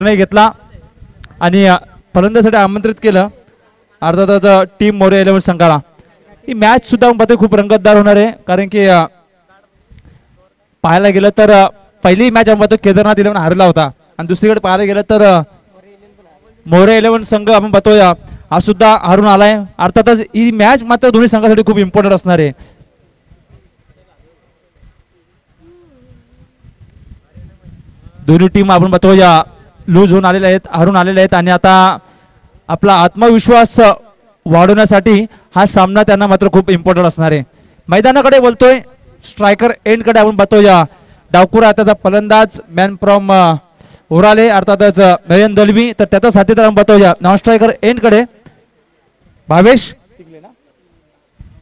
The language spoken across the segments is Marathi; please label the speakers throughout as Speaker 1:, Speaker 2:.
Speaker 1: निर्णय घेतला आणि फलंदाजीसाठी आमंत्रित केलं अर्थातच टीम मोरे 11 संघाला. ही मॅच सुद्धा आपण खूप रंगतदार होणार आहे कारण की पाहायला गेलं तर पहिली मॅच आपण केदारनाथ 11 हारला होता आणि दुसरीकडे पाहायला गेलं तर मोरे 11 संघ आपण पाहतोय हा सुद्धा हारून आलाय. अर्थातच ही मॅच मात्र दोन्ही संघासाठी खूप इम्पॉर्टंट असणार आहे. दोन्ही टीम आपण पाहतोय लूज होऊन आलेले आहेत, हारून आलेले आहेत आणि आता आपला आत्मविश्वास वाढवण्यासाठी हा सामना त्यांना मात्र खूप इम्पॉर्टंट असणार आहे. मैदानाकडे बोलतोय स्ट्रायकर एंड कडे आपण पाहतोय डावकुरा आताचा फलंदाज मॅन फ्रॉम ओराले अर्थातच नयन दलवी, तर त्याचा साथीदार आपण पाहतोय नॉन स्ट्रायकर एंड कडे भावेश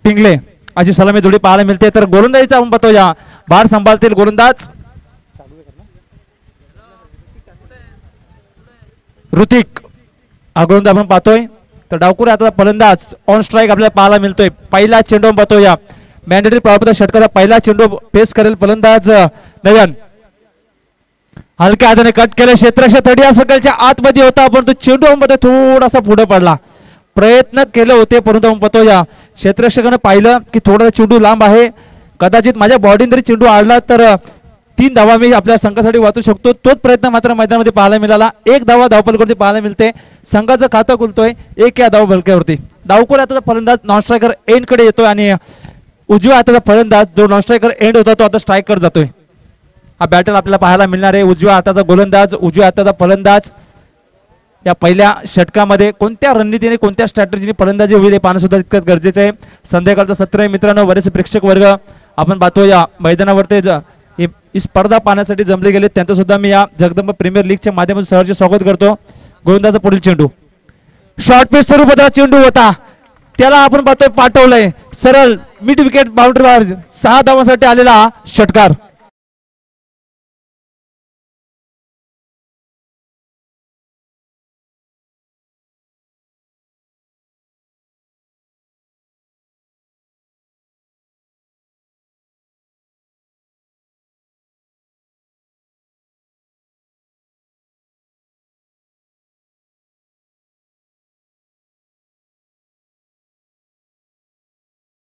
Speaker 1: पिंगले अशी सलामी जोडी पाहायला मिळते. तर गोलंदाजीचा आपण पाहतोय भार सांभाळतील गोलंदाज ऋतिक हा गोलंदाज आपण पाहतोय. तर डावकुरे आता फलंदाज ऑन स्ट्राईक आपल्याला पाहायला मिळतोय. पहिला चेंडू पाहतोय मॅन्डेटरी प्रॉपर्टी षटकाचा पहिला चेंडू फेस करेल फलंदाज नयन. हलक्या हाताने कट केले क्षेत्ररक्षक तडिया सर्कलच्या आतमध्ये होता परंतु चेंडू आपण थोडासा पुढे पडला. प्रयत्न केले होते परंतु आपण पाहतोय क्षेत्ररक्षकाने पाहिलं की थोडा चेंडू लांब आहे, कदाचित माझ्या बॉडीने जरी चेंडू आडला तर 3 धावा मी आपल्या संघासाठी वाचू शकतो. तोच प्रयत्न मात्र मैदानामध्ये पाहायला मिळाला. 1 धावा धावफलकावरती पाहायला मिळते. संघाचं खातं खुलतोय 1 या धावफलकावरती. डावकुरे आता फलंदाज नॉन स्ट्रायकर एंड कडे येतोय आणि उजव्या हाताचा फलंदाज जो नॉन स्ट्रायकर एंड होता तो आता स्ट्रायकर जातोय. हा बॅटल आपल्याला पाहायला मिळणार आहे. उजव्या हाताचा गोलंदाज उजव्या हाताचा फलंदाज या पहिल्या षटकामध्ये कोणत्या रणनीतीने कोणत्या स्ट्रॅटेजीने फलंदाजी होईल हे पाहणं सुद्धा तितकंच गरजेचं आहे. संध्याकाळचं सत्र आहे मित्रांनो. बरेचसे प्रेक्षक वर्ग आपण पाहतोय या मैदानावरती ही स्पर्धा पाहण्यासाठी जमले गेले. त्यांचं सुद्धा मी या जगदंब प्रीमियर लीगच्या माध्यमातून सहर्ष स्वागत करतो. गोलंदाजा पुढील चेंडू शॉर्ट पिच स्वरूपाचा चेंडू होता, त्याला आपण पाहतोय पाठवलंय सरळ मिड विकेट बाउंड्रीवर 6 धावांसाठी आलेला षटकार.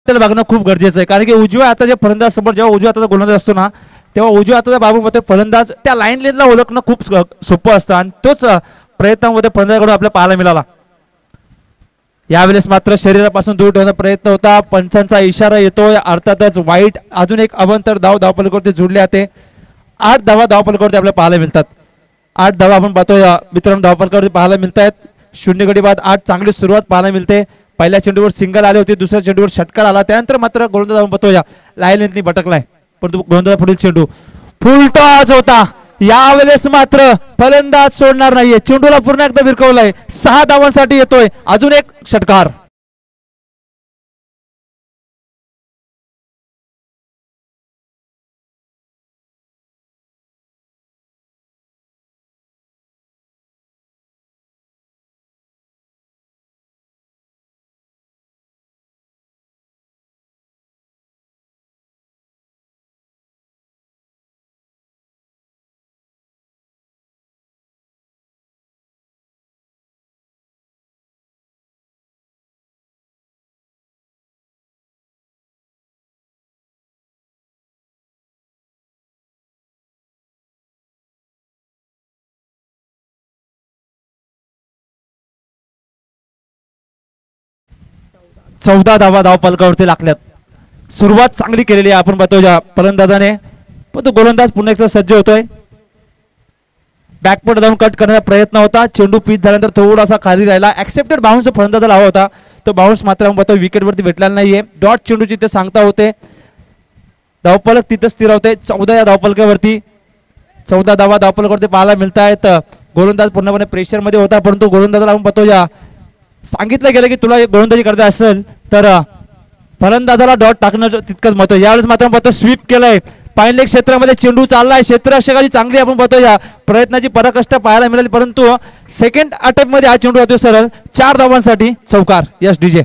Speaker 1: बघणं खूप गरजेचं आहे कारण की उजव्या हाताच्या फलंदाज समोर जेव्हा उजव्या हाताचा गोलंदाज असतो ना तेव्हा उजव्या हाताचा बाबूमध्ये फलंदाज त्या लाईन लेनला ओळखणं खूप सोपं असतं आणि तोच प्रयत्नामध्ये फलंदाजाकडून आपल्याला पाहायला मिळाला. यावेळेस मात्र शरीरापासून दूर ठेवण्याचा प्रयत्न होता. पंचांचा इशारा येतोय अर्थातच वाईट. अजून एक अवंतर धाव धावफलकावरती जोडले जाते. 8 धावा धावफलकावरती आपल्याला पाहायला मिळतात. 8 धावा आपण पाहतोय मित्रांनो धावफलकावरती पाहायला मिळत आहेत. 0 गडी बाद 8 चांगली सुरुवात पाहायला मिळते. पहिल्या चेंडूवर सिंगल आले होते, दुसऱ्या चेंडूवर षटकार आला, त्यानंतर मात्र गोलंदाज आपण पाहतोय लाईन लेंथनी भटकलाय परंतु गोलंदाज पुढील चेंडू फुल टॉस होता. यावेळेस मात्र फलंदाज सोडणार नाहीये. चेंडूला पूर्ण एकदा भिरकवलाय. 6 धावांसाठी येतोय अजून एक षटकार. चौदा धावा धावफलकावरती लागल्यात. सुरुवात चांगली केलेली आहे आपण पाहतोय फलंदाजाने, पण तो गोलंदाज पुन्हा एकदा सज्ज होतोय. बॅकफुट जाऊन कट करण्याचा प्रयत्न होता. चेंडू पिच झाल्यानंतर थोडासा खाली राहिला. ऍक्सेप्टेड बाउन्स फलंदाजाला हवा होता, तो बाउन्स मात्र आपण पाहतोय विकेटवरती भेटलेला नाहीये. डॉट चेंडूची ते सांगता होते. धावफलक तिथं स्थिर होते 14 या धावफलकावरती. 14 धावा धावफलकावरती पाहायला मिळत आहेत. गोलंदाज पूर्णपणे प्रेशर मध्ये होता परंतु गोलंदाजाला आपण पाहतोय सांगितलं गेलं की तुला गोलंदाजी करायची असेल तर फलंदाजाला डॉट टाकणं तितकंच महत्त्वाचं. यावेळेस मात्र पाहतो स्वीप केलंय. पायलेग क्षेत्रामध्ये चेंडू चाललाय. क्षेत्ररक्षकाची चांगली आपण पाहतोय प्रयत्नाची पराकष्ट पाहायला मिळाली परंतु सेकंड अटॅक मध्ये हा चेंडू होतो सरळ 4 धावांसाठी चौकार. Yes DJ.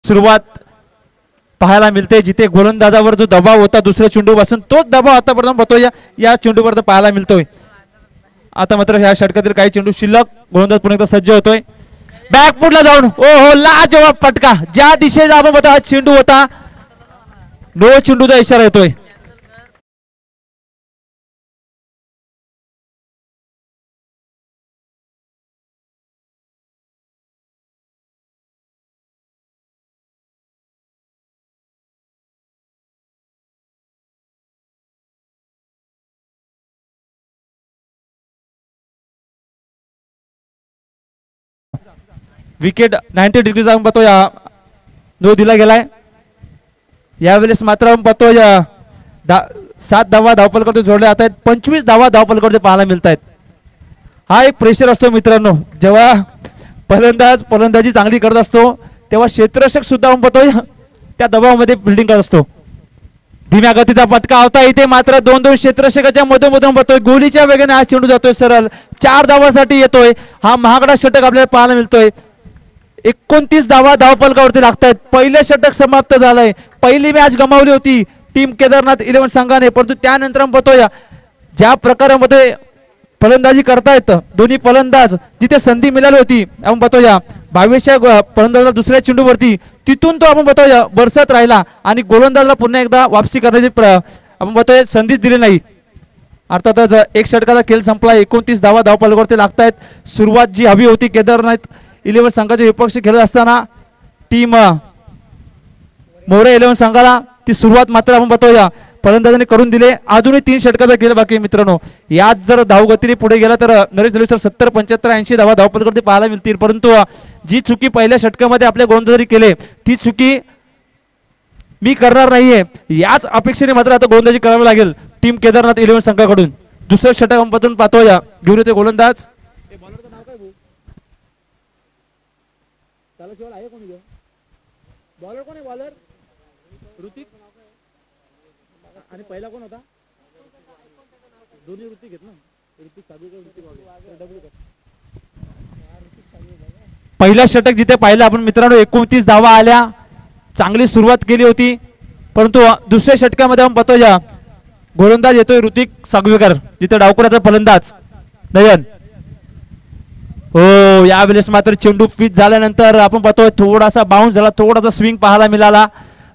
Speaker 1: सुरुवात पाहायला मिळते, जिथे गोलंदाजावर जो दबाव होता दुसऱ्या चेंडूपासून तोच दबाव आतापर्यंत पाहतोय या चेंडूपर्यंत पाहायला मिळतोय. आता मात्र ह्या षटकातील काही चेंडू शिल्लक, गोलंदाज पुन्हा एकदा सज्ज होतोय बॅकफुटला जाऊन. ओ हो, लाजवाब फटका, ज्या दिशेचा आपण बघतो हा चेंडू होता, नो चेंडूचा इशारा येतोय. विकेट 90 डिग्री जाऊन पाहतो या नो दिला गेलाय. यावेळेस मात्र आपण पाहतो 7 धावा धावपलकडे जोडले जात आहेत, 25 धावा धावपलकडे पाहायला मिळत आहेत. हा एक प्रेशर असतो मित्रांनो, जेव्हा फलंदाजी चांगली करत असतो तेव्हा क्षेत्ररक्षक सुद्धा आपण पाहतोय त्या दबावामध्ये फिल्डिंग करत असतो. धीम्या गतीचा फटका होता, इथे मात्र 2-2 क्षेत्ररक्षकाच्या मधोमधून पाहतोय गोलीच्या वेगाने हा चेंडू जातोय सरळ 4 धावासाठी येतोय. हा महागडा षटक आपल्याला पाहायला मिळतोय. 29 धावा धावपलकावरती लागतायत. पहिलं षटक समाप्त झालंय. पहिली मॅच गमावली होती टीम केदारनाथ 11 संघाने, परंतु त्यानंतर बघतोय ज्या प्रकारामध्ये फलंदाजी करतायत दोन्ही फलंदाज, जिथे संधी मिळाली होती आपण बघतोय 22व्या फलंदाजाला दुसऱ्या चेंडूवरती, तिथून तो आपण बघतोय बरसत राहिला आणि गोलंदाजला पुन्हा एकदा वापसी करण्याची आपण बघतोय संधीच दिली नाही. अर्थातच एक षटकाचा खेळ संपला. 29 धावा धावपलकावरती लागतायत. सुरुवात जी हवी होती केदारनाथ 11 संघाच्या विपक्ष खेळत असताना टीम मोरे 11 संघाला, ती सुरुवात मात्र आपण बघतोय फलंदाजाने करून दिले. अजूनही 3 षटकाचा खेळ बाकी मित्रांनो. यात जर धावगतीने पुढे गेला तर नरेश दलवी सर 70, 75, 80 धावा धावपलकावरती पाहायला मिळतील. परंतु जी चुकी पहिल्या षटकामध्ये आपल्या गोलंदाजाने केले ती चुकी मी करणार नाहीये, याच अपेक्षेने मात्र आता गोलंदाजी करावी लागेल टीम केदारनाथ 11 संघाकडून. दुसऱ्या षटकामधून पाहतोय घेऊन येते गोलंदाज. बॉलर कोण आहे? बॉलर ऋतिक आणि पहिला कोण होता? दोन्ही ऋतिक आहेत ना, ऋतिक सागवेकर, ऋतिक पहिला षटक जिथे पाहिलं आपण मित्रांनो 29 धावा आल्या, चांगली सुरुवात केली होती. परंतु दुसऱ्या षटकामध्ये आपण पाहतोय गोलंदाज येतोय ऋतिक सागवेकर, जिथे डावखुराचा फलंदाज नयन. हो, यावेळेस मात्र चेंडू पिच झाल्यानंतर आपण पाहतोय थोडासा बाउन्स झाला, थोडासा स्विंग पाहायला मिळाला.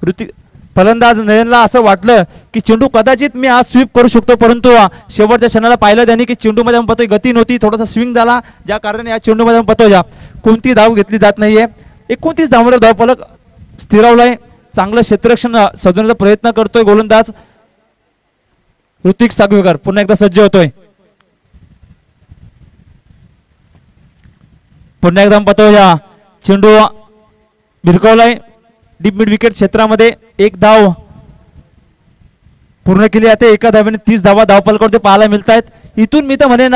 Speaker 1: ऋतिक फलंदाज नयनला असं वाटलं की चेंडू कदाचित मी आज स्वीप करू शकतो, परंतु शेवटच्या क्षणाला पाहिलं त्यांनी की चेंडूमध्ये आपण पाहतोय गती नव्हती, थोडासा स्विंग झाला, ज्या कारणाने या चेंडूमध्ये आपण पाहतोय कोणती धाव घेतली जात नाहीये. 29 धावांवर धावफलक स्थिरावलाय. चांगलं क्षेत्ररक्षण सजवण्याचा प्रयत्न करतोय गोलंदाज ऋतिक सागवेकर, पुन्हा एकदा सज्ज होतोय. पुन्हा एकदा पाहतोय चेंडू भिरकवलाय डीप मिड विकेट क्षेत्रामध्ये. एक धाव पूर्ण केली जाते. एका धावेने 30 धावा धावपलकावरती पाहायला मिळत आहेत. इथून मी तर म्हणेन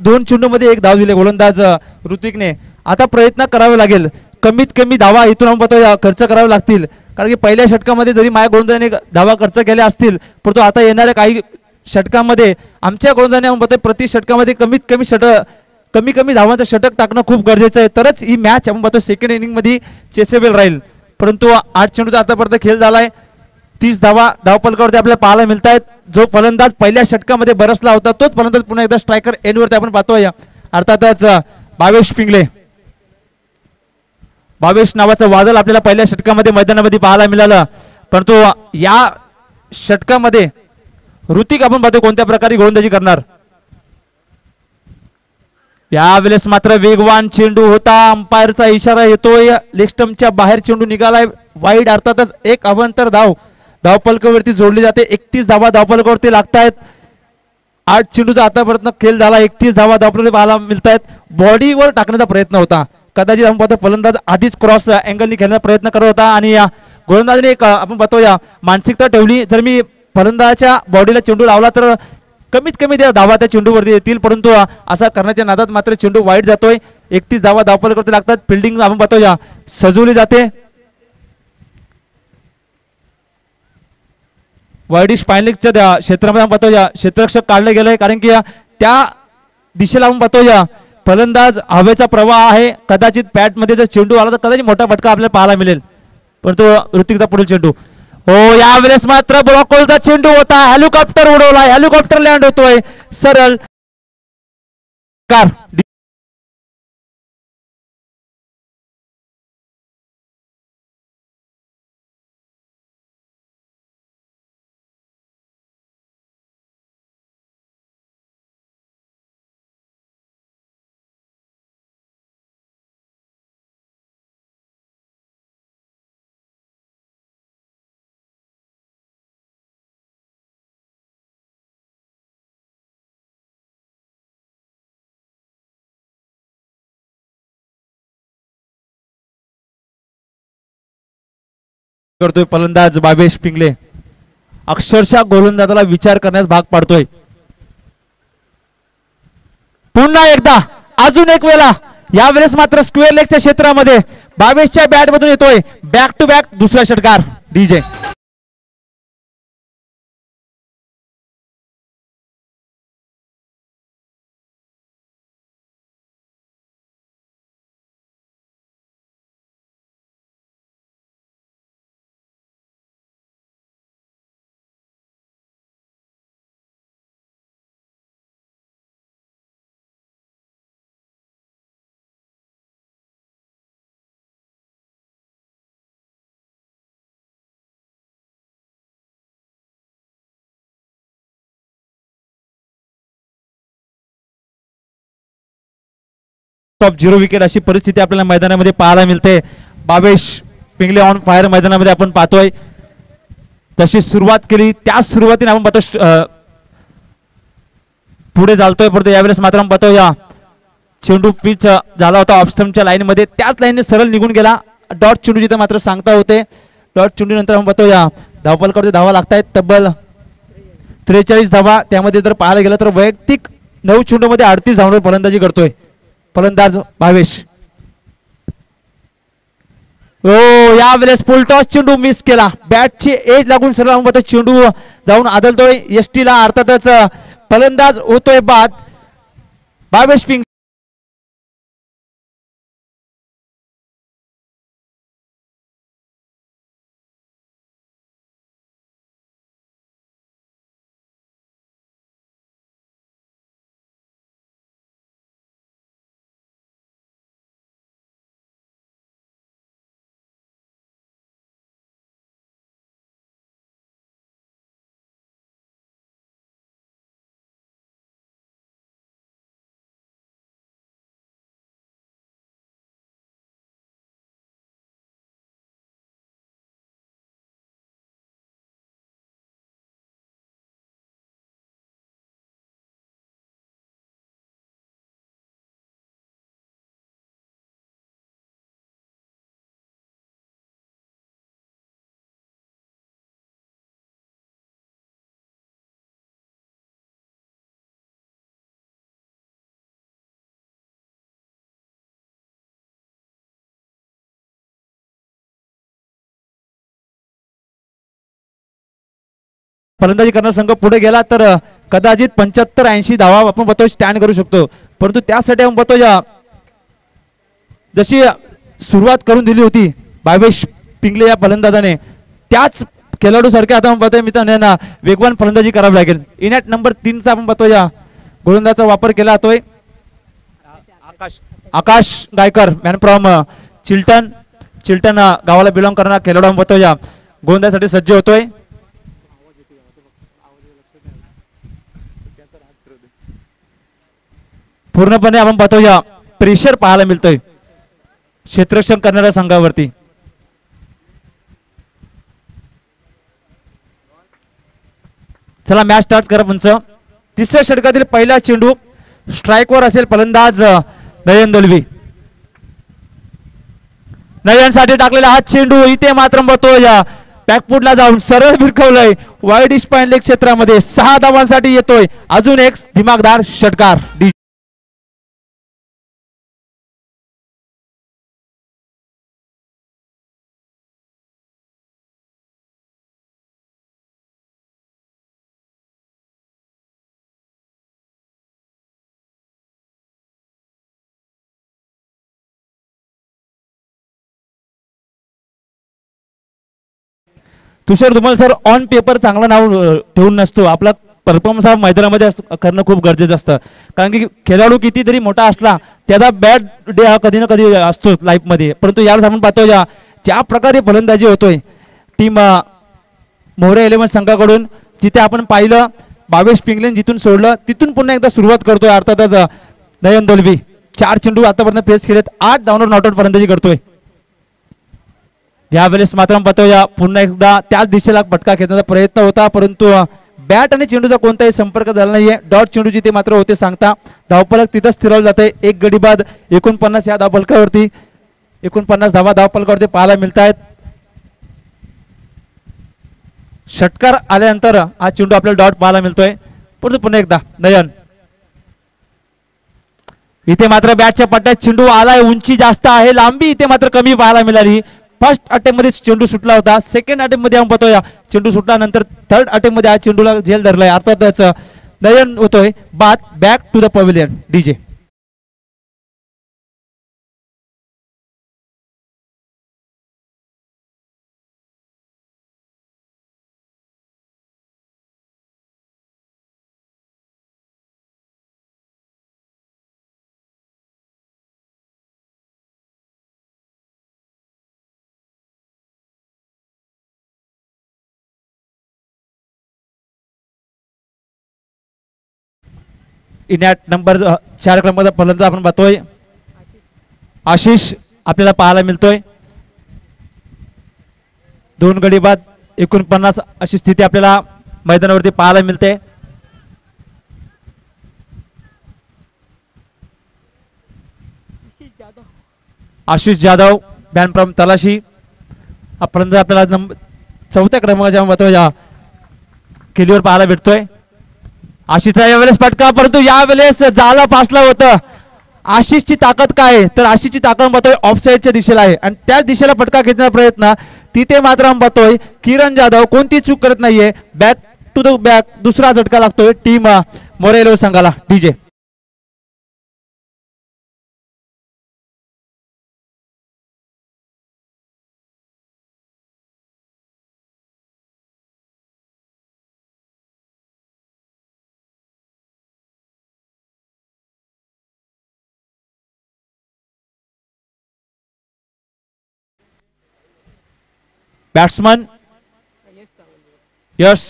Speaker 1: 2 चेंडूमध्ये 1 धाव दिले गोलंदाज ऋतिकने. आता प्रयत्न करावे लागेल, कमीत कमी धावा इथून आपण पाहतोय खर्च करावे लागतील, कारण की पहिल्या षटकामध्ये जरी माझ्या गोलंदाजाने धावा खर्च केल्या असतील, परंतु आता येणाऱ्या काही षटकामध्ये आमच्या गोलंदाजाने आपण पाहतोय प्रति षटकामध्ये कमी कमी धावांचं षटक टाकणं खूप गरजेचं आहे, तरच ही मॅच आपण पाहतो सेकंड इनिंग मध्ये चेसेबल राहील. परंतु 8 चेंडूचा आतापर्यंत खेळ झालाय. 30 धावा धावपलकावरती आपल्याला पाहायला मिळत आहेत. जो फलंदाज पहिल्या षटकामध्ये बरसला होता तोच फलंदाज पुन्हा एकदा स्ट्रायकर एंडवरती आपण पाहतोय. अर्थातच भावेश पिंगळे, भावेश नावाचं वादळ आपल्याला पहिल्या षटकामध्ये मैदानामध्ये पाहायला मिळालं, परंतु या षटकामध्ये ऋतिक आपण पाहतो कोणत्या प्रकारे गोलंदाजी करणार. यावेळेस मात्र वेगवान चेंडू होता, अंपायरचा इशारा येतोय, लेग स्टंपच्या बाहेर चेंडू निघालाय वाईड. अर्थातच एक अवांतर धावपलकावरती जोडली जाते. 31 धावा धावपलकावरती लागतायत. 8 चेंडूचा आतापर्यंत खेळ झाला. 31 धावा धावपलकावरती पाहायला मिळत आहेत. बॉडीवर टाकण्याचा प्रयत्न होता, कदाचित आपण पाहतो फलंदाज आधीच क्रॉस अँगलनी खेळण्याचा प्रयत्न करत होता आणि या गोलंदाजाने एक आपण पाहतो या मानसिकता ठेवली, जर मी फलंदाजाच्या बॉडीला चेंडू लावला तर कमीत कमी त्या धावा त्या चेंडूवरती येतील, परंतु असा करण्याच्या नादात मात्र चेंडू वाईड जातोय. 31 धावा धावपलकावरती लागतात. फिल्डिंग आपण पाहतो या सजवली जाते. वाईडिश फायनलिस्टच्या क्षेत्रामध्ये आपण पाहतो या क्षेत्ररक्षक काढले गेले, कारण की त्या दिशेला आपण पाहतो या फलंदाज हवेचा प्रवाह आहे. कदाचित पॅट मध्ये जर चेंडू आला तर कदाचित मोठा फटका आपल्याला पाहायला मिळेल. परंतु ऋतिकचा पुढील चेंडू हो यावेळेस मात्र ब्लॉकचा चेंडू होता हेलिकॉप्टर उडवला हेलिकॉप्टर लँड होतोय सरळ कार करतोय फलंदाज बाबेश पिंगले अक्षरशः गोलंदाजाला विचार करण्यास भाग पाडतोय पुन्हा एकदा अजून एक वेळा यावेळेस मात्र स्क्वेअर लेगच्या क्षेत्रामध्ये बाबेशच्या बॅट मधून येतोय बॅक टू बॅक दुसरा षटकार डीजे टॉप 0 विकेट अशी परिस्थिती आपल्याला मैदानामध्ये पाहायला मिळते बाबेश पिंगले ऑन फायर मैदानामध्ये आपण पाहतोय तशी सुरुवात केली त्याच सुरुवातीने आपण पाहतो पुढे चालतोय परंतु यावेळेस मात्र आपण पाहतो या चेंडू पिच झाला होता ऑफस्टमच्या लाईन मध्ये त्याच लाईनने सरळ निघून गेला डॉट चेंडू जिथे मात्र सांगता होते डॉट चेंडू नंतर आपण पाहतो या धावपलकडे धावा लागतायत तब्बल 43 धावा त्यामध्ये जर पाहायला गेलं तर वैयक्तिक 9 चेंडूमध्ये 38 धावांवर फलंदाजी करतोय फलंदाज भावेश हो यावेळेस फुल टॉस चेंडू मिस केला बॅटची एज लागून सरळ आपण पाहतो चेंडू जाऊन आदळतोय एसटीला अर्थातच फलंदाज होतोय बाद भावेश पिंग फलंदाजी करणारा संघ पुढे गेला तर कदाचित 75-80 धावा आपण पाहतो स्टँड करू शकतो परंतु त्यासाठी आपण पाहतो या जशी सुरुवात करून दिली होती भावेश पिंगले या फलंदाजाने त्याच खेळाडू सारखे आता आपण पाहतोय मित्रांनो वेगवान फलंदाजी करावी लागेल इनॅट नंबर 3 चा आपण पाहतो या गोलंदाजाचा वापर केला जातोय आकाश गायकर मॅन फ्रॉम चिल्टन गावाला बिलॉंग करणारा खेळाडू आपण पाहतो या गोलंदाजासाठी सज्ज होतोय पूर्णपणे आपण पाहतो या प्रेशर पाहायला मिळतोय क्षेत्ररक्षण करणाऱ्या संघावरती चला मॅच स्टार्ट करा पंच तिसऱ्या षटकातील पहिला चेंडू स्ट्राइकवर असेल फलंदाज नयन दलवी नयनसाठी टाकलेला हा चेंडू इथे मात्र पाहतो या बॅकफुटला जाऊन सरळ भिरकवलंय वाईड स्पाइन लेग क्षेत्रामध्ये 6 धावांसाठी येतोय अजून एक दिमागदार षटकार तुषार धुमाल सर ऑन पेपर चांगला नाव ठेवून नसतो, आपला परफॉर्मन्स हा मैदानामध्ये करणं खूप गरजेचं असतं. कारण की खेळाडू कितीतरी मोठा असला त्याचा बॅड डे हा कधी ना कधी असतोच लाईफमध्ये, परंतु यावेळेस आपण पाहतो ज्या प्रकारे फलंदाजी होतोय टीम मोरे 11 संघाकडून, जिथे आपण पाहिलं भावेश पिंगलेन जिथून सोडलं तिथून पुन्हा एकदा सुरुवात करतोय. अर्थातच नयन दलवी 4 चेंडू आतापर्यंत फेस केलेत, 8 धावांवर नॉट आउट फलंदाजी करतोय. यावेळेस मात्र पाहतोय पुन्हा एकदा त्याच दिशेला फटका खेळण्याचा प्रयत्न होता, परंतु बॅट आणि चेंडूचा कोणताही संपर्क झाला नाहीये. डॉट चेंडू जिथे मात्र होते सांगता धावफलक तिथंच स्थिरावलं जाते. एक गडी बाद 49 या धावफलकावरती 49 धावा धावफलकावरती पाहायला मिळत आहेत. षटकार आल्यानंतर हा चेंडू आपल्याला डॉट पाहायला मिळतोय. परंतु पुन्हा एकदा नयन इथे मात्र बॅटच्या पट्ट्यात चेंडू आलाय, उंची जास्त आहे, लांबी इथे मात्र कमी पाहायला मिळाली. फर्स्ट अटेम्प्ट मध्ये चेंडू सुटला होता, सेकंड अटेम्प्ट मध्ये आपण पाहतोय चेंडू सुटल्यानंतर थर्ड अटेम्प्ट मध्ये हा चेंडूला झेल धरलाय. अर्थातच नयन होतोय बाद. Back to the pavilion DJ. इनॅट नंबर 4 क्रमांकाचा फलंदाज आपण पाहतोय आशिष आपल्याला पाहायला मिळतोय. 2 गडी बाद 49 अशी स्थिती आपल्याला मैदानावरती पाहायला मिळते. आशिष जाधव बॅन फ्रॉम तलाशी हा फलंदाज आपल्याला 4थ्या क्रमांकाच्या पाहतोय केलीवर पाहायला भेटतोय. आशिषचा यावेळेस फटका, परंतु यावेळेस जाला फासला होतं. आशिषची ताकद काय आहे तर आशिषची ताकद पाहतोय ऑफसाईडच्या दिशेला आहे आणि त्याच दिशेला फटका खेचण्याचा प्रयत्न तिथे मात्र आपण पाहतोय किरण जाधव कोणती चूक करत नाहीये. बॅक टू द बॅक दुसरा झटका लागतोय टीम मोरे 11 संघाला डीजे. बॅट्समन यश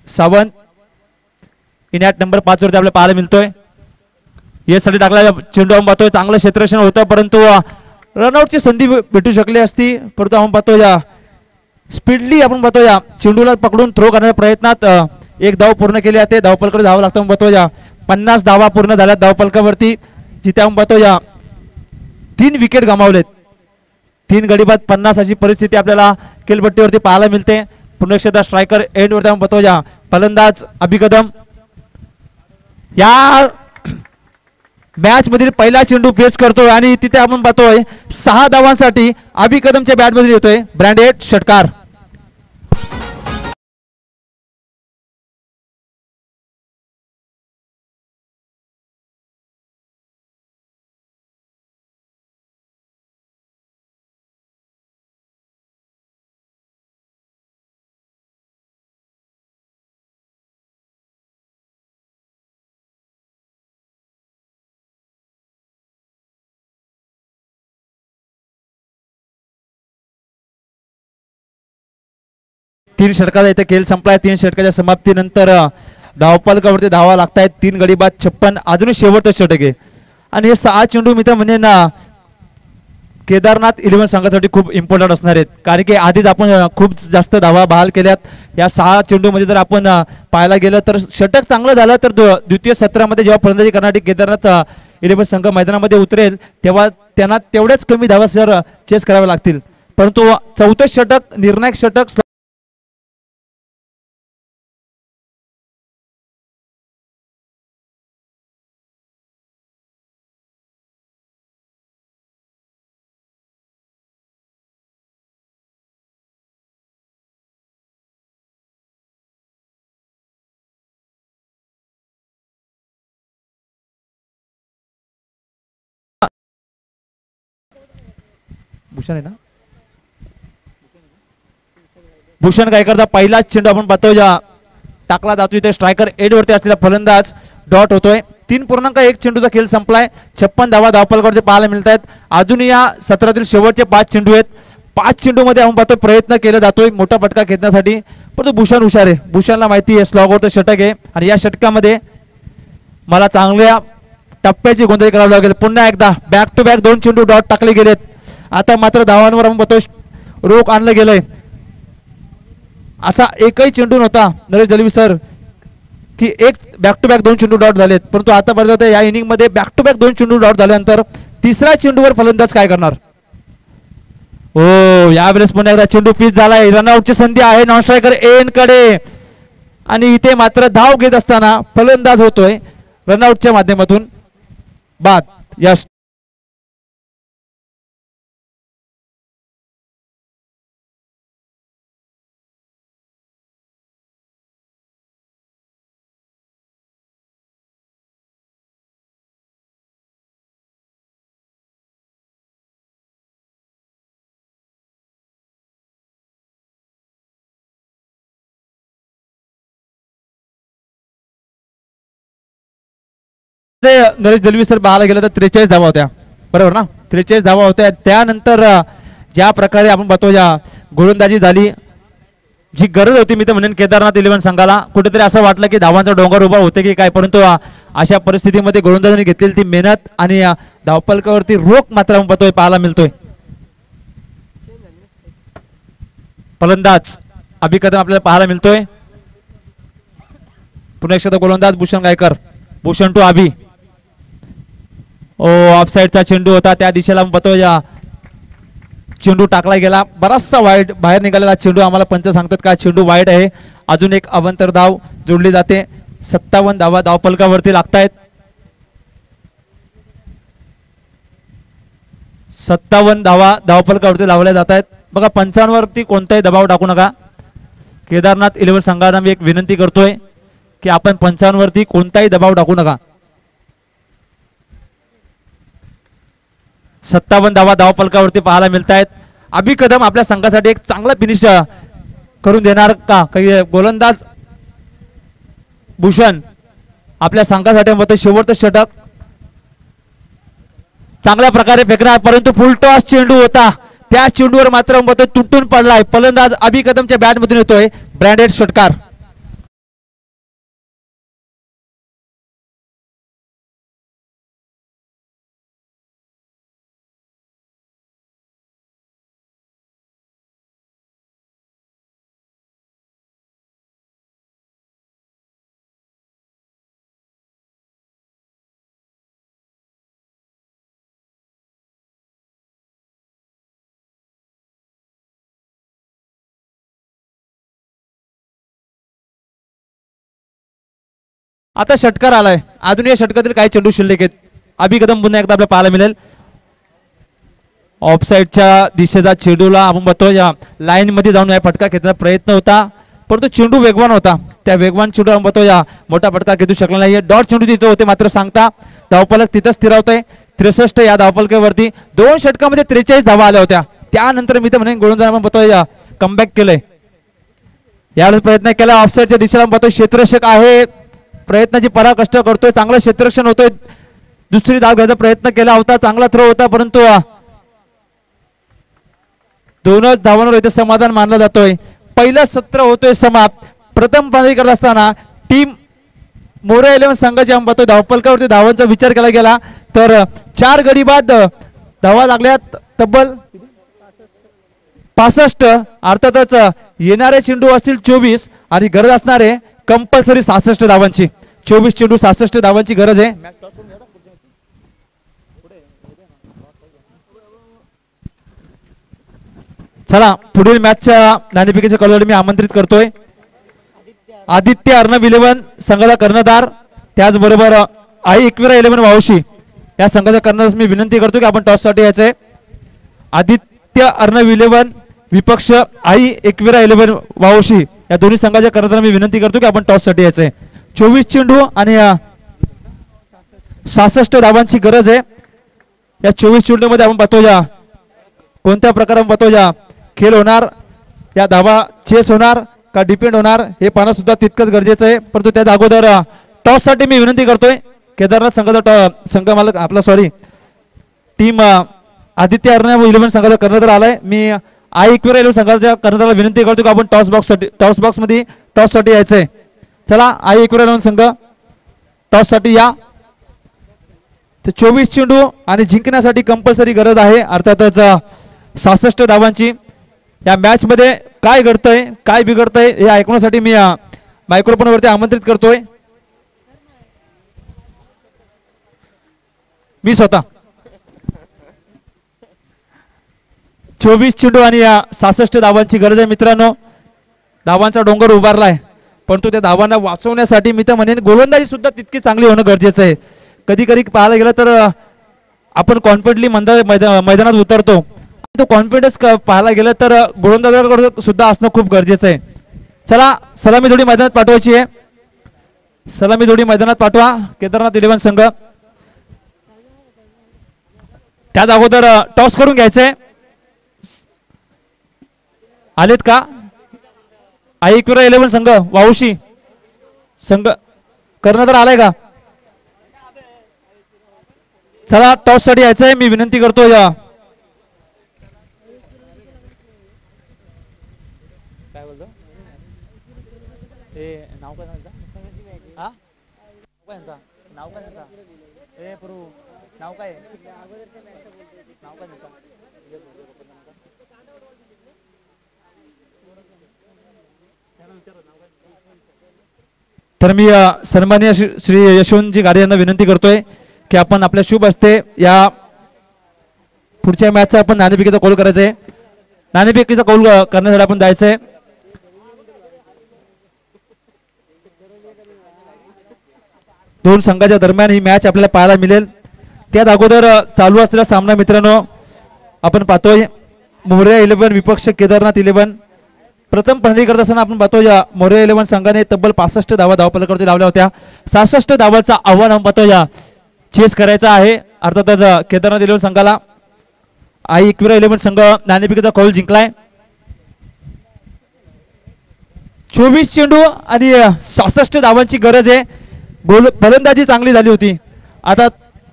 Speaker 1: सावंत इनॅट नंबर 5 वरती आपल्याला पाहायला मिळतोय. यश साठी टाकला चेंडू आपण पाहतोय चांगलं क्षेत्ररक्षण होतं, परंतु रनआउटची संधी भेटू शकली असती, परंतु आपण पाहतोय स्पीडली आपण पाहतोय चेंडूला पकडून थ्रो करण्याच्या प्रयत्नात एक धाव पूर्ण केली जाते. धावपलकडे धाव लागतं आपण पाहतोय 50 धावा पूर्ण झाल्या धावपलकावरती, जिथे आपण पाहतोय 3 विकेट गमावलेत. 3 गडी बाद 50 अशी परिस्थिती आपल्याला केलपट्टीवरती पाहायला मिळते. पुन्हा एकदा स्ट्रायकर एंड वरती आपण पाहतोय फलंदाज अभिकदम या मॅच मधील पहिला चेंडू फेस करतोय आणि तिथे आपण पाहतोय 6 धावांसाठी अभिकदमच्या बॅट मध्ये येतोय ब्रँडेड षटकार. तीन षटकाचा इथे खेळ संपलाय. 3 षटकाच्या समाप्तीनंतर धावपलकावरती धावा लागतायत. 3 गडी बाद 56 अजूनही शेवटचं षटक आहे आणि हे 6 चेंडू मित्र म्हणजे ना केदारनाथ 11 संघासाठी खूप इम्पॉर्टंट असणार आहेत, कारण की आधीच आपण खूप जास्त धावा बहाल केल्यात. या 6 चेंडू मध्ये जर आपण पाहायला गेलं तर षटक चांगलं झालं तर द्वितीय सत्रामध्ये जेव्हा फलंदाजी करणारी केदारनाथ 11 संघ मैदानामध्ये उतरेल तेव्हा त्यांना तेवढ्याच कमी धावा सर चेस कराव्या लागतील, परंतु 4थं षटक निर्णायक षटक भूषण आहे ना भूषण गायकरचा पहिलाच चेंडू आपण पाहतोय टाकला जातोय ते स्ट्रायकर एड वरती असलेला फलंदाज डॉट होतोय 3.1 चेंडूचा खेळ संपलाय 56 धावा धावपलकावरती पाहायला मिळत आहेत अजून या सत्रातील शेवटचे 5 चेंडू आहेत 5 चेंडू मध्ये आपण पाहतोय प्रयत्न केला जातोय मोठा फटका खेचण्यासाठी पण तो भूषण हुशार आहे भूषणला माहिती आहे स्लॉगवरचं षटक आहे आणि या षटकामध्ये मला चांगल्या टप्प्याची गोंधळ करावी लागेल पुन्हा एकदा बॅक टू बॅक 2 चेंडू डॉट टाकले गेलेत आता मात्र धावांवर आपण पाहतोय रोख आणलं गेलंय असा एकही चेंडू नव्हता नरेश दलवी सर की एक बॅक टू बॅक 2 चेंडू डॉट झालेत परंतु आतापर्यंत या इनिंग मध्ये बॅक टू बॅक 2 चेंडू डॉट झाल्यानंतर तिसऱ्या चेंडूवर फलंदाज काय करणार हो यावेळेस पुन्हा एकदा चेंडू फिट झालाय रनआउटची संधी आहे नॉन स्ट्रायकर एन कडे आणि इथे मात्र धाव घेत असताना फलंदाज होतोय रनआउटच्या माध्यमातून बाद यश नरेश दलवी सर पाहायला गेलं तर 43 धावा होत्या बरोबर ना 43 धावा होत्या त्यानंतर ज्या प्रकारे आपण पाहतो या गोलंदाजी झाली जी गरज होती मी तर म्हणेन केदारनाथ 11 संघाला कुठेतरी असं वाटलं की धावांचा डोंगर उभा होते की काय परंतु अशा परिस्थितीमध्ये गोलंदाजांनी घेतलेली ती मेहनत आणि धावपलकावरती रोख मात्र आपण पाहतोय पाहायला मिळतोय फलंदाज अभि कदम आपल्याला पाहायला मिळतोय पुन्हा एकदा गोलंदाज भूषण गायकर भूषण टू अभि ऑफ साइडचा चेंडू होता त्या दिशेला बतोय चेंडू टाकला गेला बराचसा वाईड बाहेर निघालेला चेंडू आम्हाला पंच सांगतात का चेंडू वाईड आहे अजून एक अवंतर धाव जोडली जाते 57 धावा धावपलकावरती लागतायत 57 धावा धावपलकावरती लावल्या जात आहेत बघा पंचांवरती कोणताही दबाव टाकू नका केदारनाथ 11 संघांना मी एक विनंती करतोय की आपण पंचांवरती कोणताही दबाव टाकू नका 57 धावा धावपलकावरती पाहायला मिळत आहेत अभि कदम आपल्या संघासाठी एक चांगला फिनिश करून देणार का काही गोलंदाज भूषण आपल्या संघासाठी मत शेवटचं षटक चांगल्या प्रकारे फेकणार परंतु फुल टॉस चेंडू होता त्या चेंडूवर मात्र मत तुटून पडलाय फलंदाज अभि कदमच्या बॅट मधून येतोय ब्रँडेड षटकार आता षटकार आलाय अजून या षटकातील काही चेंडू शिल्लक आहेत अभि कदम पुन्हा एकदा आपल्याला पाहायला मिळेल ऑफसाईडच्या दिशेचा चेंडूला आपण बघतोय या लाईन मध्ये जाऊन या फटका खेचण्याचा प्रयत्न होता परंतु चेंडू वेगवान होता त्या वेगवान चेंडू आपण बघतोय या मोठा फटका खेचू शकला नाही डॉट चेंडू तिथे होते मात्र सांगता धावपलक तिथं स्थिरावतोय 63 या धावपलकावरती 2 षटकामध्ये 43 धावा आल्या होत्या त्यानंतर मी तर म्हणेन गोलंदाज आपण बघतोय कमबॅक केलंय यावेळेस प्रयत्न केला ऑफसाईडच्या दिशेला बघतोय क्षेत्ररक्षक आहे प्रयत्नाची पराकष्ट करतोय चांगलं क्षेत्ररक्षण होतोय दुसरी धाव घ्यायचा प्रयत्न केला होता चांगला थ्रो होता परंतु 2च धावांवर इथे समाधान मानलं जातोय पहिलं सत्र होतोय समाप्त प्रथम पारी करत असताना टीम मोरे 11 संघाची आपण पाहतोय धावपलकावरती धावांचा विचार केला गेला तर 4 गडी बाद धावा लागल्यात तब्बल 65 अर्थातच येणारे चेंडू असतील 24 आणि गरज असणारे कंपल्सरी 66 धावांची 24 चेंडू 66 धावांची गरज आहे चला पुढील मॅचच्या नाणेफेकीच्या कॉलवर मी आमंत्रित करतोय आदित्य अर्णव 11 संघाचा कर्णधार त्याचबरोबर आई एकविरा 11 वावशी या संघाचा कर्णधार मी विनंती करतो की आपण टॉस साठी यायचंय आदित्य अर्णव 11 विपक्ष आई एकविरा 11 वावशी या दोन्ही संघाच्या कर्णधार मी विनंती करतो की आपण टॉस साठी यायचंय 24 चेंडू आणि 66 धावांची गरज आहे या 24 चेंडू मध्ये आपण पाहतो या कोणत्या प्रकारे पाहतो या खेळ होणार या धावा चेस होणार का डिपेंड होणार हे पाहणं सुद्धा तितकंच गरजेचं आहे. परंतु त्या अगोदर टॉस साठी मी विनंती करतोय केदारनाथ संघाचा संघ मालक आपला सॉरी टीम आदित्य अर्णव 11 संघाचा कर्णधार आलाय. मी आई इक्वेरा 11 संघाच्या कर्णधाराला विनंती करतो की आपण टॉस बॉक्स मध्ये टॉस साठी यायचंय. चला आई इक्वेरा 11 संघ टॉस साठी या. तर 24 चेंडू आणि जिंकण्यासाठी कंपल्सरी गरज आहे अर्थातच 66 धावांची. या मॅच मध्ये काय घडतंय काय बिघडतंय हे ऐकण्यासाठी मी मायक्रोफोन वरती आमंत्रित करतोय मी स्वतः. 24 चेंडू आणि 66 धावांची गरज आहे मित्रांनो. धावांचा डोंगर उभारलाय परंतु त्या धावांना वाचवण्यासाठी मी तर म्हणेन गोलंदाजी सुद्धा तितकी चांगली होणं गरजेचं आहे. कधी कधी पाहायला गेलं तर आपण कॉन्फिडंटली मैदानात उतरतो. तो कॉन्फिडन्स पाहायला गेलं तर गोलंदाजाकडे सुद्धा असणं खूप गरजेचं आहे. चला सलामी जोडी मैदानात पाठवायची आहे. सलामी जोडी मैदानात पाठवा केदारनाथ 11 संघ. त्याच अगोदर टॉस करून घ्यायचंय. आलेत का आई इक्वेरा 11 संघ वाऊशी संघ कर्णधार आलाय का. चला टॉस साठी यायचंय मी विनंती करतो या काय बोलतो नाव काय नाव काय नाव काय तर मी सन्माननीय श्री यशवंतजी गारे यांना विनंती करतोय की आपण आपल्या शुभ हस्ते या पुढच्या मॅचचा आपण नाणेफेकीचा कौल करायचा आहे. नाणेफेकीचा कौल करण्यासाठी आपण जायचंय. दोन संघाच्या दरम्यान ही मॅच आपल्याला पाहायला मिळेल. त्यात अगोदर चालू असलेला सामना मित्रांनो आपण पाहतोय मोरया 11 विपक्ष केदारनाथ 11. प्रथम फलंदाजी करत असताना आपण पाहतो या मोरया 11 संघाने तब्बल 65 धावा धावफलकावरती लावल्या होत्या. 66 धावांचा आव्हान आपण पाहतो या चेस करायचा आहे. अर्थातच केदारनाथ 11 संघाला आई इक्वेरा 11 संघ नाणेफेकीचा कौल जिंकलाय. 24 चेंडू आणि 66 धावांची गरज आहे. फलंदाजी चांगली झाली होती. आता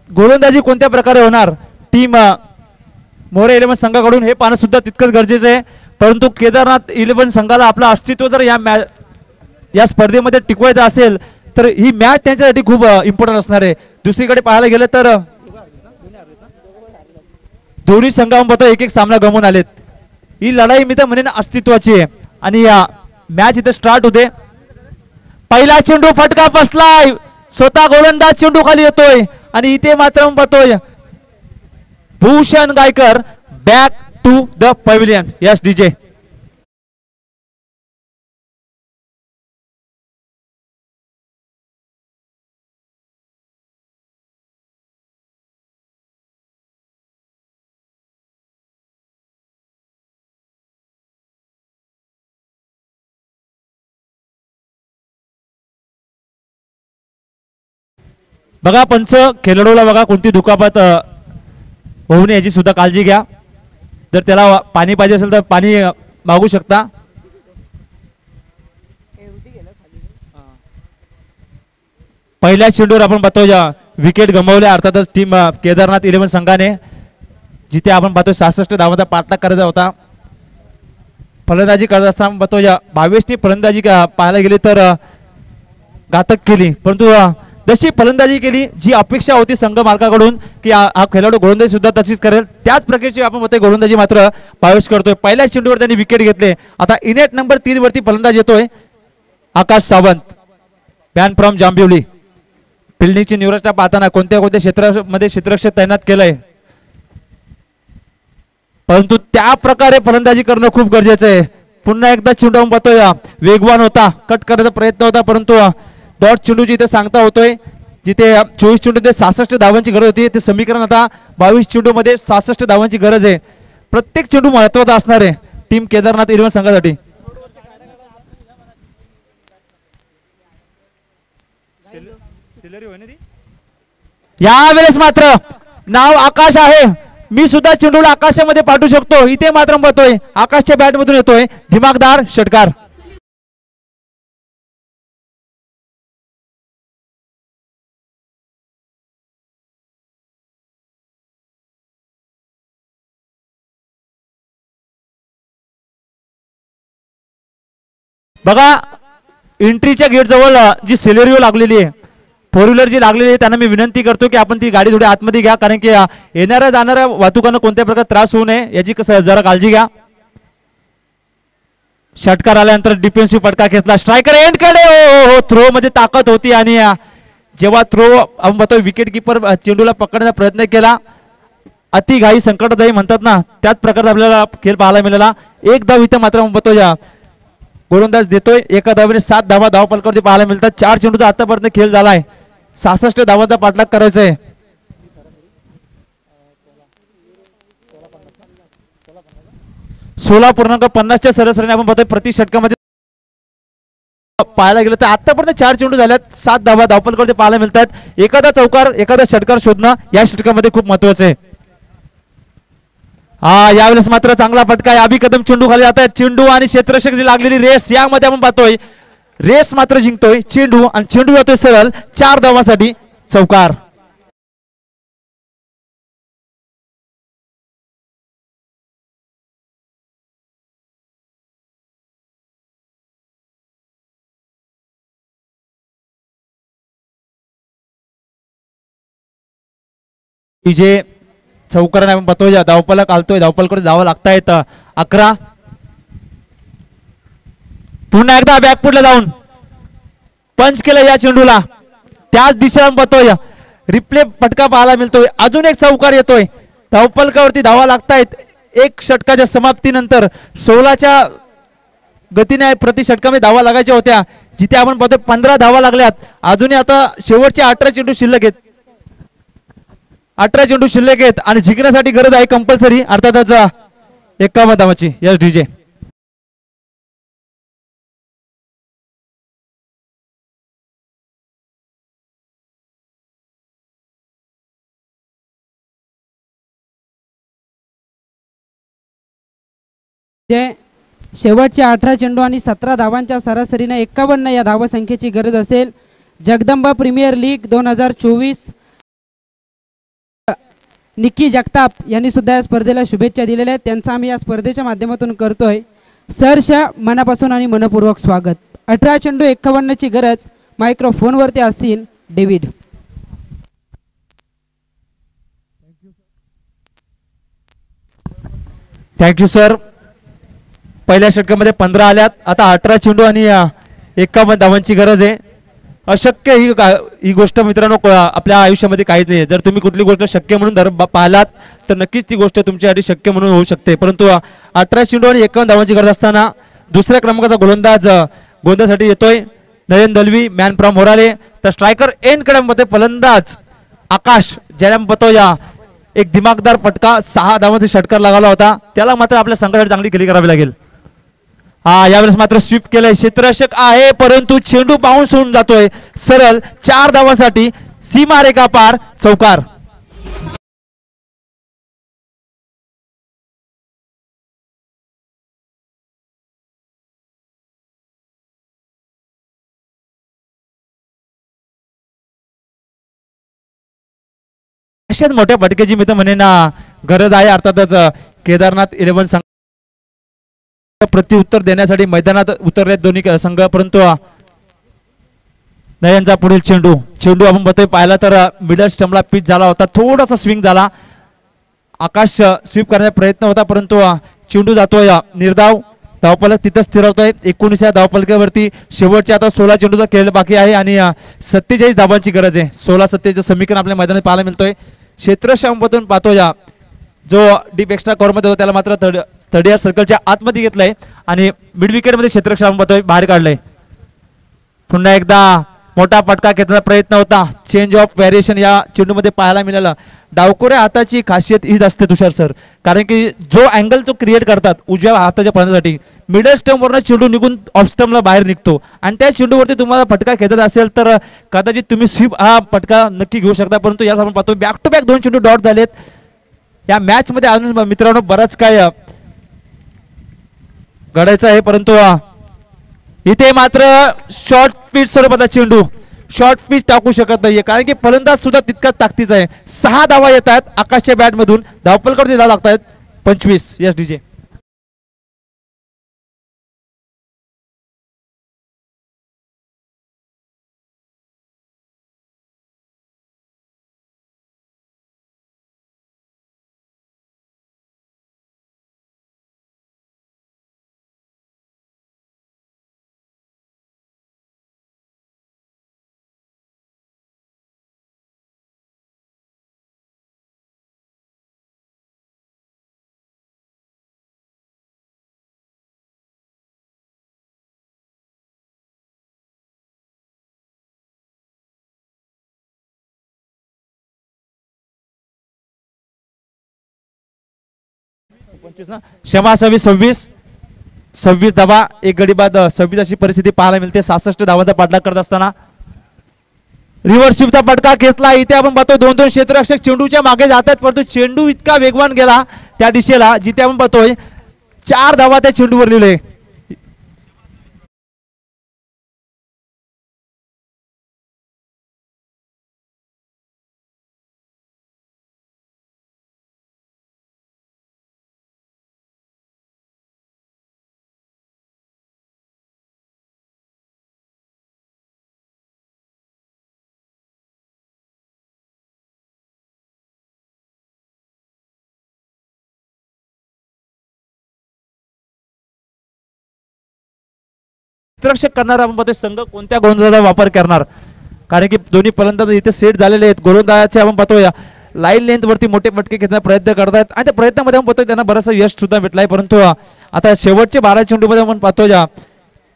Speaker 1: गोलंदाजी कोणत्या प्रकारे होणार टीम मोरया 11 संघाकडून हे पाहणं सुद्धा तितकंच गरजेचं आहे. परंतु केदारनाथ 11 संघाला आपलं अस्तित्व जर या स्पर्धेमध्ये टिकवायचं असेल तर ही मॅच त्यांच्यासाठी खूप इम्पॉर्टंट असणार आहे. दुसरीकडे पाहायला गेलं तर दोन्ही संघांमध्ये एक सामना गमावून आलेत. ही लढाई मी तर म्हणेन अस्तित्वाची आहे आणि या मॅच इथे स्टार्ट होते. पहिला चेंडू फटका बसलाय. स्वतः गोलंदाज चेंडू खाली येतोय आणि इथे मात्र पाहतोय Bhushan Gaikar back to the pavilion. Yes DJ बघा पंच खेळाडूला बघा कोणती दुखापत होऊ नये याची सुद्धा काळजी घ्या. जर त्याला पाणी पाहिजे असेल तर पाणी मागू शकता. पहिल्या चेंडूवर आपण पाहतो विकेट गमावल्या अर्थातच टीम केदारनाथ 11 संघाने जिथे आपण पाहतो 66 धावांचा पाठलाग करायचा होता. फलंदाजी करत असताना पाहतो 22नी फलंदाजी पाहायला गेली तर घातक केली. परंतु जशी फलंदाजी केली जी अपेक्षा होती संघ मालकाकडून की हा खेळाडू गोलंदाजी सुद्धा तशीच करेल त्याच प्रकारची आपण म्हणतोय गोलंदाजी मात्र पावेश करतोय. पहिल्या चेंडूवर त्यांनी विकेट घेतले. आता इनेट नंबर 3 वरती फलंदाज येतोय आकाश सावंत बॅन फ्रॉम जांभिवली. फिल्डिंगची निवृत्ता पाहताना कोणत्या कोणत्या क्षेत्रामध्ये क्षेत्ररक्षक तैनात केलंय परंतु त्या प्रकारे फलंदाजी करणं खूप गरजेचं आहे. पुन्हा एकदा चेंडू आपण पाहतोय वेगवान होता कट करण्याचा प्रयत्न होता परंतु डॉट चेंडूची इथे सांगता होतोय. जिथे 24 चेंडू मध्ये 66 धावांची गरज होती ते समीकरण आता 22 चेंडू मध्ये 66 धावांची गरज आहे. प्रत्येक चेंडू महत्त्वाचा असणार आहे टीम केदारनाथ 11 संघासाठी. यावेळेस मात्र नाव आकाश आहे मी सुद्धा चेंडूला आकाशामध्ये पाठवू शकतो. इथे मात्र बघतोय आकाशच्या बॅट मधून येतोय दिमागदार षटकार. बघा एंट्रीच्या गेट जवळ जी सेलेरिओ लागलेली आहे, फोर व्हीलर जी लागलेली आहे, त्यांना मी विनंती करतो की आपण ती गाडी थोडी आतमध्ये घ्या, कारण की येणाऱ्या जाणाऱ्या वाहतुकांना कोणत्या प्रकार त्रास होऊ नये याची जरा काळजी घ्या. षटकार आल्यानंतर डिफेन्सिव्ह फटका घेतला, स्ट्रायकर एंड कडे. हो थ्रो मध्ये ताकद होती आणि जेव्हा थ्रो आपण बघतोय विकेट किपर चेंडूला पकडण्याचा प्रयत्न केला, अति घाई संकटदायी म्हणतात ना, त्याच प्रकारचा आपल्याला खेळ पाहायला मिळाला. एक धाव इथे मात्र आपण बघतोय गोलंदाज देतोय, एका धावेने 7 धावा धावफलकावरती पाहायला मिळतात. 4 चेंडूचा आतापर्यंत खेळ झालाय, 66 धावांचा पाठलाग करायचा आहे. (16.50च्या सरासरीने आपण बघतोय प्रति षटकामध्ये पाहायला गेलं तर आतापर्यंत 4 चेंडू झाल्यात, 7 धावा धावफलकावरती पाहायला मिळतात. एखादा चौकार एखादा षटकार शोधणं या षटकामध्ये खूप महत्वाचं आहे. यावेळेस मात्र चांगला फटका आहे, अभि कदम चेंडू खाली जात आहे. चेंडू आणि क्षेत्ररक्षक जी लागलेली रेस, यामध्ये आपण पाहतोय रेस मात्र जिंकतोय चेंडू आणि चेंडू जातोय सरळ 4 धावांसाठी चौकार. जे चौकाराने आपण पाहतोय धावफलक आलतोय, धावफलकडे जावं लागतायत 11. पुन्हा एकदा बॅकफुटला जाऊन पंच केलं या चेंडूला, त्याच दिशेला पाहतोय रिप्ले फटका पाहायला मिळतोय. अजून एक चौकार येतोय, धावफलकावरती धावा लागतायत. एक षटकाच्या समाप्तीनंतर 16च्या गतीने प्रति षटकामध्ये धावा लागायच्या होत्या, जिथे आपण पाहतोय 15 धावा लागल्यात. अजूनही आता शेवटचे 18 चेंडू शिल्लक आहेत, 18 चेंडू शिल्लक आहेत आणि जिंकण्यासाठी गरज आहे कंपल्सरी अर्थातच 51 धावाची. Yes DJ.
Speaker 2: शेवटचे 18 चेंडू आणि 17 धावांच्या सरासरीने 51 या धावसंख्येची गरज असेल. जगदंबा प्रीमियर लीग 2024 निक्की जगताप यांनी सुद्धा या स्पर्धेला शुभेच्छा दिलेल्या आहेत, त्यांचा आम्ही या स्पर्धेच्या माध्यमातून करतोय सहर्ष मनापासून आणि मनपूर्वक स्वागत. 18 चेंडू 51 ची गरज मायक्रोफोनवरती असतील डेव्हिड.
Speaker 1: Thank you sir. पहिल्या षटकामध्ये 15 आल्यात, आता 18 चेंडू आणि 51 धावांची गरज आहे. अशक्य ही गोष्ट मित्रांनो आपल्या आयुष्यामध्ये काहीच नाही. जर तुम्ही कुठली गोष्ट शक्य म्हणून पाहिलात तर नक्कीच ती गोष्ट तुमच्यासाठी शक्य म्हणून होऊ शकते. परंतु 18 चेंडू आणि 51 धावांची गरज असताना दुसऱ्या क्रमांकाचा गोलंदाज गोलंदाजीसाठी येतोय नयन दलवी, मॅन फ्रॉम होराले. तर स्ट्रायकर एंड कडे फलंदाज आकाश, ज्याला बघतोय एक दिमागदार फटका 6 धावांचा षटकार लागला होता, त्याला मात्र आपल्या संघासाठी चांगली खेळी करावी लागेल. यावेळेस मात्र स्वीप केलंय, क्षेत्ररक्षक आहे परंतु चेंडू बाउन्स होऊन जातोय सरळ 4 धावांसाठी सीमारेखा पार चौकार. अशाच मोठ्या फटकेची मी तर म्हणेन गरज आहे. अर्थातच केदारनाथ 11 संघ प्रत्युत्तर देण्यासाठी मैदानात उतरले दोन्ही संघ, परंतु नयनचा पुढील चेंडू आपण बघतोय पाहिला तर मिडल स्टंपला पिच झाला होता, थोडासा स्विंग झाला. आकाश स्वीप करण्याचा प्रयत्न होता परंतु चेंडू जातोय निर्धाव. धावफलक तिथं स्थिरवतोय 19 धावफलकावरती. शेवटच्या आता 16 चेंडूचा खेळ बाकी आहे आणि 47 धावांची गरज आहे. 16-47 समीकरण आपल्या मैदानात पाहायला मिळतोय. क्षेत्रक्षमतेतून पाहतोय जो डीप एक्स्ट्रा कव्हर मध्ये होता त्याला मात्र थर्ड इयर सर्कलच्या आतमध्ये घेतलंय आणि मिड विकेट मध्ये क्षेत्रक्षम पाहतोय बाहेर काढलंय. पुन्हा एकदा मोठा फटका घेतल्याचा प्रयत्न होता. चेंज ऑफ व्हेरिएशन या चेंडू मध्ये पाहायला मिळालं. डावकोऱ्या हाताची खासियत हीच असते तुषार सर, कारण की जो अँगल तो क्रिएट करतात उजव्या हाताच्या पळण्यासाठी, मिडल स्टंप वरनं चेंडू निघून ऑफ स्टंपला बाहेर निघतो आणि त्या चेंडूवरती तुम्हाला फटका घेतत असेल तर कदाचित तुम्ही स्वीप हा फटका नक्की घेऊ शकता. परंतु यास आपण पाहतो बॅक टू बॅक 2 चेंडू डॉट झालेत. या मॅच मध्ये अजून मित्रांनो बराच काय घडायचं आहे, परंतु इथे मात्र शॉर्ट पिच स्वरूपाचा चेंडू, शॉर्ट पिच टाकू शकत नाहीये कारण की फलंदाज सुद्धा तितकाच ताकदीचा आहे. 6 धावा येत आहेत आकाशच्या बॅट मधून, धावपलकडे धाव लागत आहेत 25. Yes DJ. क्षमा असावी 26. 26 धावा, एक गडी बाद 26 अशी परिस्थिती पाहायला मिळते. 66 धावांचा पाठलाग करत असताना रिव्हर्स स्वीपचा फटका घेतला. इथे आपण पाहतो 2-2 क्षेत्ररक्षक चेंडूच्या मागे जात आहेत, परंतु चेंडू इतका वेगवान गेला त्या दिशेला जिथे आपण पाहतोय 4 धावा त्या चेंडूवर लिहिले. क्षेत्ररक्षक करणार आपण पाहतोय संघ कोणत्या गोलंदाजाचा वापर करणार, कारण की दोन्ही फलंदाज इथे सेट झालेले आहेत. गोलंदाजाचे आपण पाहतोय लाईन लेंथ वरती मोठे फटके घेण्याचा प्रयत्न करतात आणि त्या प्रयत्नामध्ये आपण पाहतोय त्यांना बरंचसं यश सुद्धा भेटलंय, परंतु आता शेवटचे 12 चेंडूमध्ये आपण पाहतोय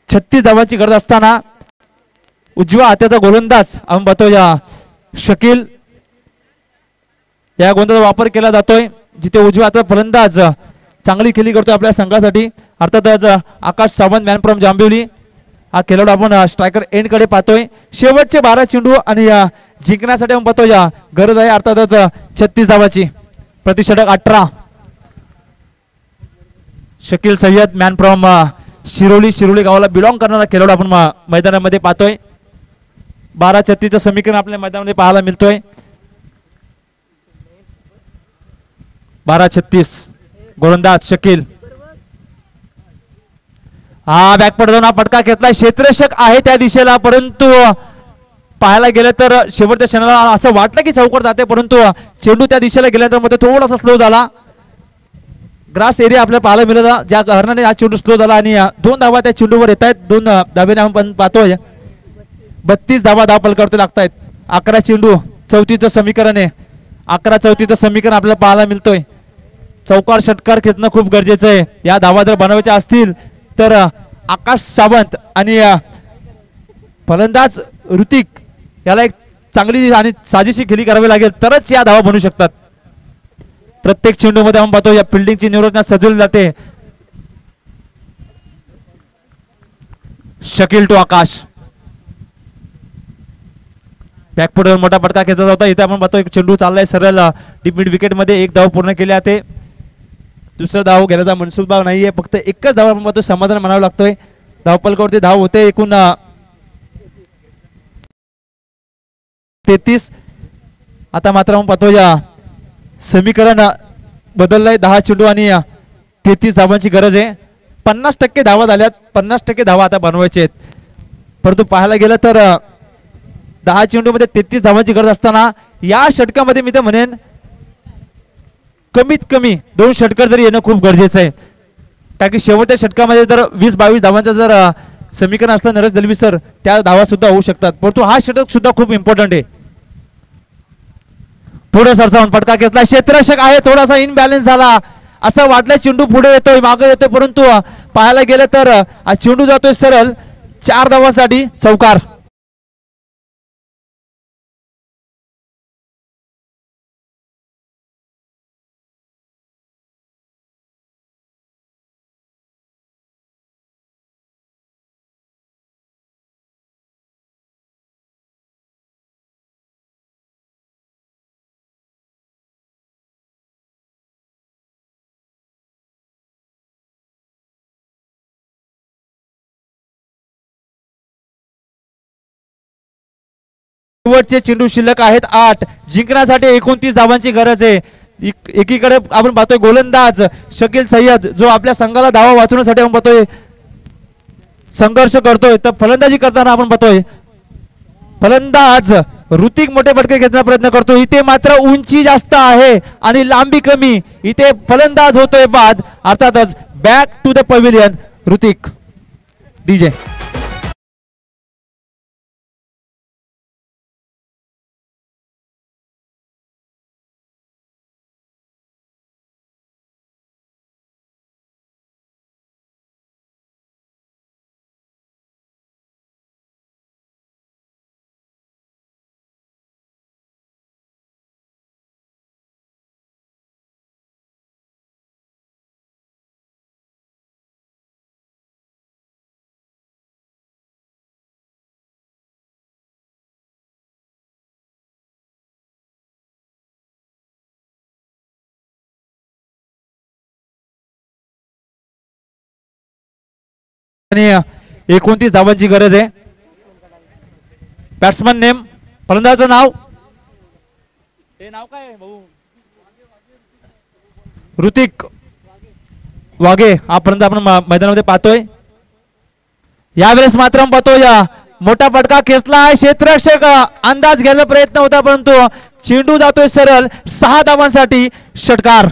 Speaker 1: 36 धावांची गरज असताना उजव्या हाताचा गोलंदाज आपण पाहतोय शकील या गोलंदाजाचा वापर केला जातोय, जिथे उजव्या हाताचा फलंदाज चांगली खेळी करतोय आपल्या संघासाठी. अर्थातच आकाश सावंत मॅन फ्रॉम जांभिवली हा खेळाडू आपण स्ट्रायकर एंड कडे पाहतोय. शेवटचे 12 चेंडू आणि जिंकण्यासाठी आपण पाहतोय गरज आहे अर्थातच 36 धावाची. प्रतिषटक 18 शकील सय्यद मॅन फ्रॉम शिरोली गावाला बिलॉंग करणारा खेळाडू आपण मैदानामध्ये पाहतोय. 12-36 समीकरण आपल्या मैदानामध्ये पाहायला मिळतोय. 12-36 गोलंदाज शकील. हा बॅकपट जाऊन हा फटका घेतलाय. क्षेत्ररक्षक आहे त्या दिशेला, परंतु पाहायला गेलं तर शेवटच्या क्षणाला असं वाटलं की चौकार जाते, परंतु चेंडू त्या दिशेला गेल्यानंतर मध्ये थोडासा स्लो झाला. ग्रास एरिया आपल्याला पाहायला मिळाला, ज्या कारणाने हा चेंडू स्लो झाला आणि 2 धावा त्या चेंडूवर येत आहेत. 2 धाब्याने आपण पाहतोय 32 धावा धाव पलकावरती लागतायत. 11 चेंडू 34चं समीकरण आहे. 11-34चं समीकरण आपल्याला पाहायला मिळतोय. चौकार षटकार खेचणं खूप गरजेचं आहे. या धावा जर बनवायच्या असतील तर आकाश सावंत आणि फलंदाज ऋतिक याला एक चांगली आणि साजेशी खेळी करावी लागेल, तरच या धावा बनू शकतात. प्रत्येक चेंडू मध्ये आपण पाहतो या फिल्डिंगची नियोजन सजवली जाते. शकील टू आकाश, बॅकफुटवर मोठा फटका खेचला होता. इथे आपण पाहतो एक चेंडू चाललाय सरळ डीप मिड विकेट मध्ये. 1 धाव पूर्ण केली जाते. दुसरा धाव घेण्याचा मनसुबा नाहीये, फक्त एकच धाव आपण पाहतो समाधान म्हणावं लागतोय. धावपलकावरती धाव होते एकूण 33. आता मात्र आपण पाहतो या समीकरण बदललंय. 10 चेंडू आणि 33 धावांची गरज आहे. 50% धावा झाल्यात, 50% धावा आता बनवायचे आहेत. परंतु पाहायला गेलं तर 10 चेंडू मध्ये 33 धावांची गरज असताना या षटकामध्ये मी तर म्हणेन कमीत कमी 2 षटकार तरी येणं खूप गरजेचं आहे. कारण की शेवटच्या षटकामध्ये जर 20-22 धावांचं जर समीकरण असलं नरेश दलवी सर, त्या धावा सुद्धा होऊ शकतात. परंतु हा षटक सुद्धा खूप इम्पॉर्टंट आहे. पुढे सरसावून फटका घेतला. क्षेत्ररक्षक आहे, थोडासा इनबॅलन्स झाला. असं वाटलं चेंडू पुढे येतोय मागे येतोय, परंतु पाहायला गेलं तर हा चेंडू जातोय सरळ 4 धावांसाठी चौकार. शेवटचे चेंडू शिल्लक आहेत 8. जिंकण्यासाठी 29 धावांची गरज आहे. एकीकडे आपण पाहतोय गोलंदाज शकील सय्यद जो आपल्या संघाला धावा वाचवण्यासाठी आपण पाहतोय संघर्ष करतोय, तर फलंदाजी करताना आपण पाहतोय फलंदाज ऋतिक मोठे फटके घेण्याचा प्रयत्न करतो. इथे मात्र उंची जास्त आहे आणि लांबी कमी. इथे फलंदाज होतोय बाद. अर्थातच back to the pavilion Hrithik. DJ आणि 29 धावांची गरज आहे. बॅट्समन नेम फलंदाजाचं नाव काय भाऊ? ऋतिक वाघे हा फलंदाज आपण मैदानामध्ये पाहतोय. यावेळेस मात्र आपण पाहतोय मोठा फटका खेचला. क्षेत्ररक्षक अंदाज घ्यायचा प्रयत्न होता परंतु चेंडू जातोय सरळ 6 धावांसाठी. षटकार.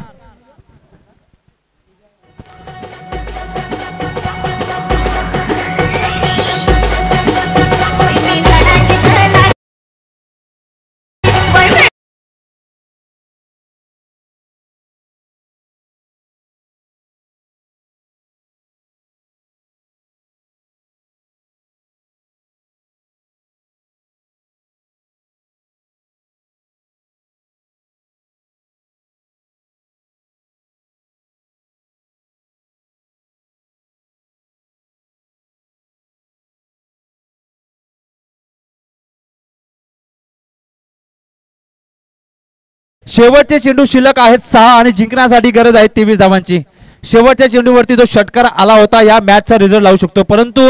Speaker 1: शेवटचे चेंडू शिल्लक आहेत 6 आणि जिंकण्यासाठी गरज आहे 23 धावांची. शेवटच्या चेंडूवरती जो षटकार आला होता या मॅचचा रिझल्ट लावू शकतो, परंतु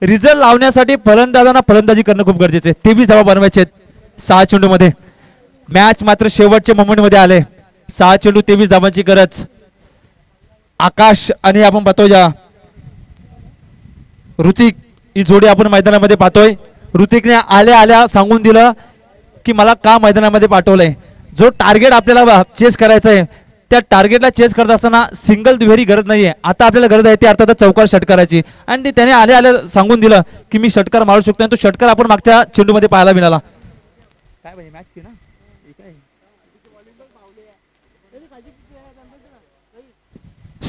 Speaker 1: रिझल्ट लावण्यासाठी फलंदाजांना फलंदाजी करणं खूप गरजेचं आहे. 23 धावा बनवायचे 6 चेंडूमध्ये. मॅच मात्र शेवटच्या मोमेंट मध्ये आले. 6 चेंडू 23 धावांची गरज. आकाश आणि आपण पाहतोय ऋतिक ही जोडी आपण मैदानामध्ये पाहतोय. ऋतिकने आल्या आल्या सांगून दिलं की मला का मैदानामध्ये पाठवलंय. जो टार्गेट आपल्याला चेस करायचं आहे त्या टार्गेटला चेस करत असताना सिंगल दुहेरी गरज नाहीये. आता आपल्याला गरज आहे ती अर्थातच चौकार षटकाराची. आणि त्याने आल्या आल्या सांगून दिलं की मी षटकार मारू शकतो आणि तो षटकार आपण मागच्या चेंडूमध्ये पाहायला मिळाला. काय पाहिजे मॅचची ना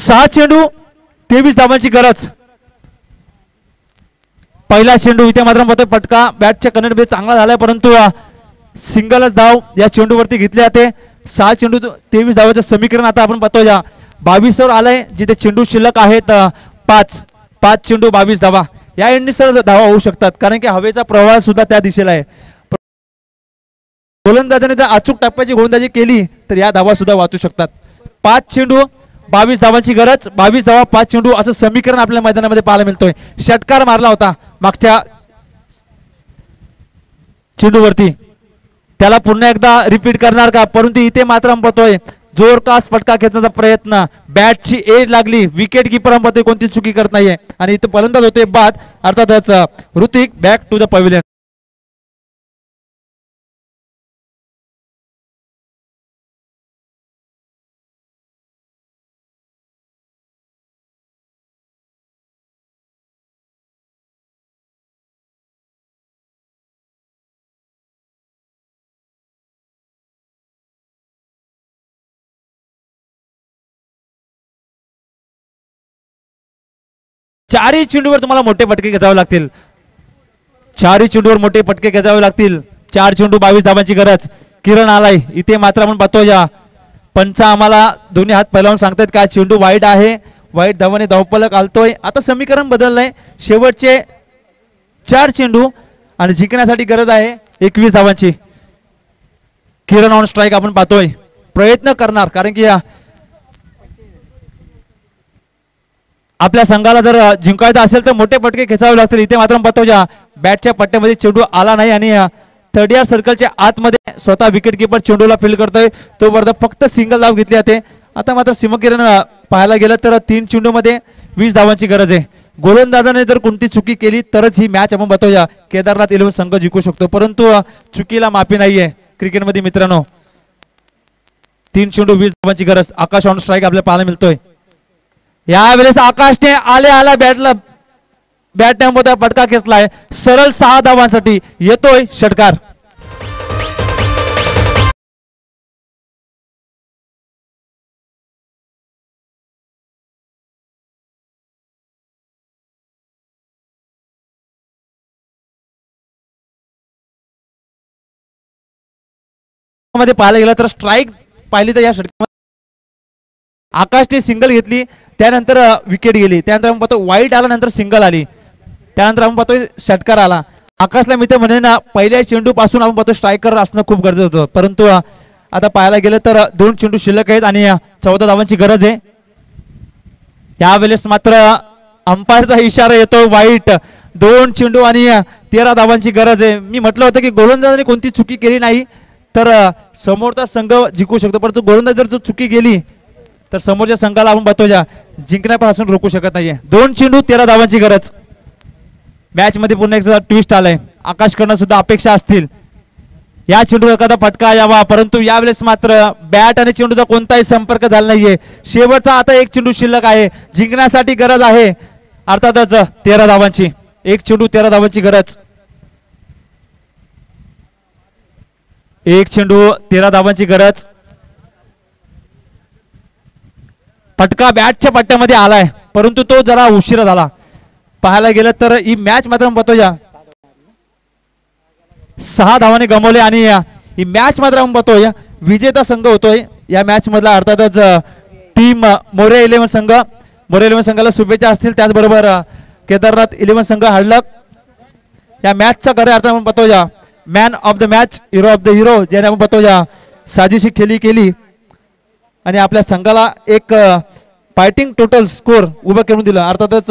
Speaker 1: 6 चेंडू 23 धावांची गरज. पहिला चेंडू इथे मात्र फटका बॅटच्या कनेक्टमध्ये चांगला झालाय परंतु सिंगलच धाव या चेंडूवरती घेतले जाते. 6 चेंडू 23 धावाचं समीकरण आता आपण पाहतो या 22 वर आलंय, जिथे चेंडू शिल्लक आहेत 5 चेंडू 22 धावा. या एंडनी सर धावा होऊ शकतात कारण की हवेचा प्रवाह सुद्धा त्या दिशेला आहे. गोलंदाजाने जर अचूक टप्प्याची गोलंदाजी केली तर या धावा सुद्धा वाचू शकतात. 5 चेंडू 22 धावांची गरज. 22 धावा 5 चेंडू असं समीकरण आपल्या मैदानामध्ये पाहायला मिळतोय. षटकार मारला होता मागच्या चेंडूवरती, त्याला पुन्हा एकदा रिपीट करणार का? परंतु इथे मात्र आपण पाहतोय जोरदार फटका खेचण्याचा प्रयत्न. बॅटची एज लागली. विकेट किपर आपण पाहतोय कोणती चुकी करत नाहीये आणि इथे फलंदाज होते बाद. अर्थातच Hrithik back to the pavilion. चारही चेंडूवर तुम्हाला मोठे फटके खेचावे लागतील. 4 चेंडूवर मोठे फटके खेचावे लागतील. 4 चेंडू 22 धावांची गरज. किरण आलाय इथे मात्र आपण पाहतो या पंच आम्हाला दोन्ही हात पैलावून सांगतात का चेंडू वाईट आहे. वाईट धावाने धावफलक आलतोय. आता समीकरण बदललंय. शेवटचे 4 चेंडू आणि जिंकण्यासाठी गरज आहे 21 धावांची. किरण ऑन स्ट्राईक आपण पाहतोय. प्रयत्न करणार कारण की आपल्या संघाला जर जिंकायचं असेल तर मोठे फटके खेचावे लागतील. इथे मात्र पाहतो बॅटच्या पट्ट्यामध्ये चेंडू आला नाही आणि थर्ड इयर सर्कलच्या आतमध्ये स्वतः विकेट किपर चेंडूला फील्ड करतोय. तो वर्ध फक्त सिंगल धाव घेतली जाते. आता मात्र सिमकिरण पाहायला गेलं तर 3 चेंडूमध्ये 20 धावांची गरज आहे. गोलंदाजाने जर कोणती चुकी केली तरच ही मॅच आपण बघतोया केदारनाथ 11 संघ जिंकू शकतो, परंतु चुकीला माफी नाहीये क्रिकेटमध्ये मित्रांनो. 3 चेंडू 20 धावांची गरज. आकाश ऑन स्ट्राईक आपल्याला पाहायला मिळतोय. यावेळेस आकाशने आल्या बॅट टेम्पोचा फटका खेचलाय. सरळ 6 धावांसाठी येतोय षटकार. मध्ये पाहायला गेलं तर स्ट्राईक पाहिली तर या षटकामध्ये आकाशने सिंगल घेतली, त्यानंतर विकेट गेली, त्यानंतर आपण पाहतो वाईट आला, नंतर सिंगल आली, त्यानंतर आपण पाहतोय षटकार आला. आकाशला मी तर म्हणे ना पहिल्या चेंडू पासून आपण पाहतो स्ट्रायकर असणं खूप गरजेचं होतं, परंतु आता पाहायला गेलं तर 2 चेंडू शिल्लक आहेत आणि 14 धावांची गरज आहे. यावेळेस मात्र अंपायरचा इशारा येतो वाईट. 2 चेंडू आणि 13 धावांची गरज आहे. मी म्हटलं होतं की गोलंदाजाने कोणती चुकी केली नाही तर समोरचा संघ जिंकू शकतो, परंतु गोलंदाज जर चुकी केली तर समोरच्या संघाला आपण बघतोय जिंकण्यापासून रोखू शकत नाहीये. 2 चेंडू 13 धावांची गरज. मॅच मध्ये पुन्हा एक ट्विस्ट आलाय. आकाशकडनं सुद्धा अपेक्षा असतील या चेंडू एखादा फटका यावा, परंतु यावेळेस मात्र बॅट आणि चेंडूचा कोणताही संपर्क झाला नाहीये. शेवटचा आता 1 चेंडू शिल्लक आहे. जिंकण्यासाठी गरज आहे अर्थातच 13 धावांची. 1 चेंडू 13 धावांची गरज. 1 चेंडू 13 धावांची गरज. फटका बॅटच्या पट्ट्यामध्ये आलाय, परंतु तो जरा उशिरा झाला. पाहायला गेलं तर ही मॅच मात्र बघतोय 6 धावाने गमावले आणि ही मॅच मात्र आपण बघतोय विजेता संघ होतोय या मॅच मधला अर्थातच टीम मोरे 11 संघ. मोरे 11 संघाला शुभेच्छा असतील. त्याचबरोबर केदारनाथ 11 संघ हडलक या मॅचचा खऱ्या अर्थ आपण बघतोय man of the match, hero of the hero, ज्याने आपण बघतोय साजेशी खेळी केली आणि आपल्या संघाला एक फायटिंग टोटल स्कोर उभं करून दिलं. अर्थातच